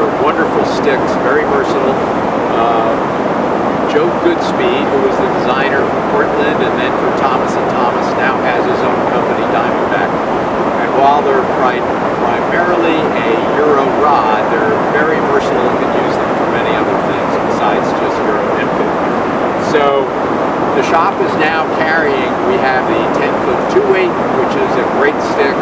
They're wonderful sticks, very versatile. Joe Goodspeed, who was the designer for Portland and then for Thomas & Thomas, now has his own company, Diamondback. And while they're primarily a Euro rod, they're very versatile and can use them for many other things besides just Euro infant. So the shop is now carrying, we have the 10-foot 2-weight, which is a great stick,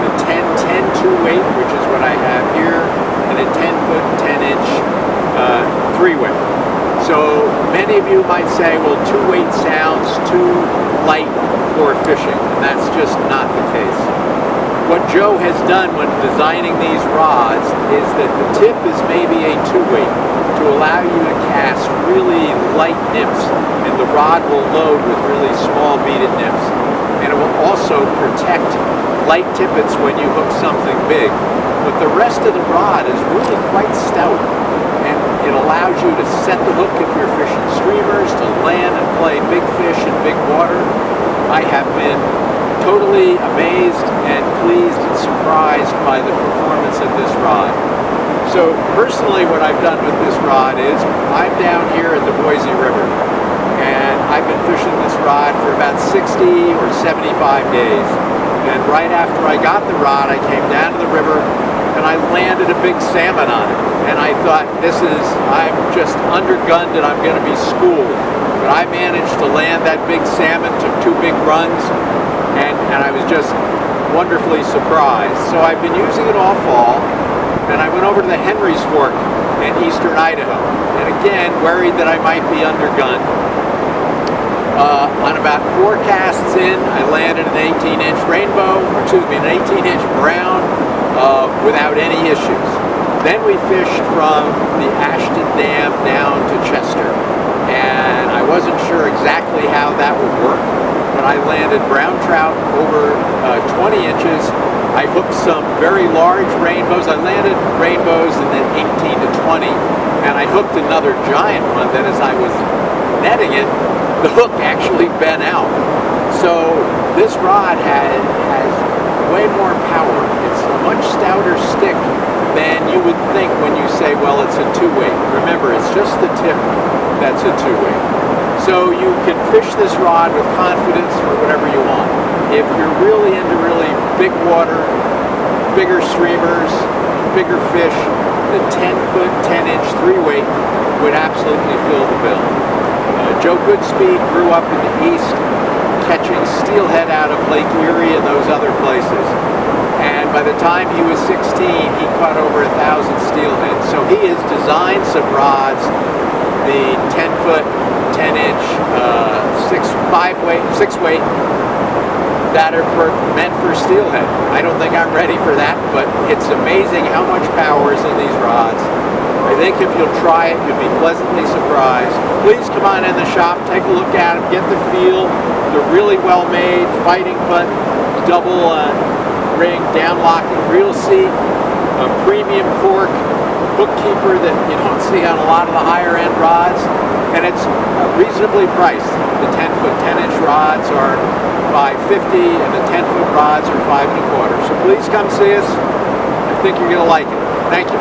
the 10-10 2-weight, which is what I have here, and a 10-foot 10-inch 3-weight. So many of you might say, well, 2-weight sounds too light for fishing, and that's just not the case. What Joe has done when designing these rods is that the tip is maybe a 2-weight to allow you to cast really light nips, and the rod will load with really small beaded nips. And it will also protect light tippets when you hook something big. But the rest of the rod is really quite stout. And it allows you to set the hook if you're fishing streamers, to land and play big fish in big water. I have been totally amazed and pleased and surprised by the performance of this rod. So personally, what I've done with this rod is I'm down here at the Boise River, and I've been fishing this rod for about 60 or 75 days. And right after I got the rod, I came down to the river and I landed a big salmon on it. And I thought, I'm just undergunned and I'm going to be schooled. But I managed to land that big salmon, took 2 big runs, and I was just wonderfully surprised. So I've been using it all fall, and I went over to the Henry's Fork in eastern Idaho. And again, worried that I might be undergunned. On about 4 casts in, I landed an 18-inch rainbow, an 18-inch brown, without any issues. Then we fished from the Ashton Dam down to Chester, and I wasn't sure exactly how that would work, but I landed brown trout over 20 inches. I hooked some very large rainbows. I landed rainbows in the 18 to 20, and I hooked another giant one that as I was netting it, the hook actually bent out. So this rod has way more power. It's a much stouter stick than you would think when you say, well, it's a 2-weight. Remember, it's just the tip that's a 2-weight. So you can fish this rod with confidence for whatever you want. If you're really into really big water, bigger streamers, bigger fish, the 10-foot, 10-inch 3-weight would absolutely fill the bill. Joe Goodspeed grew up in the East, catching steelhead out of Lake Erie and those other places. And by the time he was 16, he caught over 1,000 steelhead. So he has designed some rods, the 10-foot, 10-inch, 6-weight, that are meant for steelhead. I don't think I'm ready for that, but it's amazing how much power is in these rods. I think if you'll try it, you'll be pleasantly surprised. Please come on in the shop, take a look at them, get the feel. They're really well made, fighting putt, double ring, down locking reel seat, a premium cork, bookkeeper that you don't see on a lot of the higher end rods, and it's reasonably priced. The 10-foot, 10-inch rods are $5.50 and the 10-foot rods are $5.25. So please come see us. I think you're going to like it. Thank you.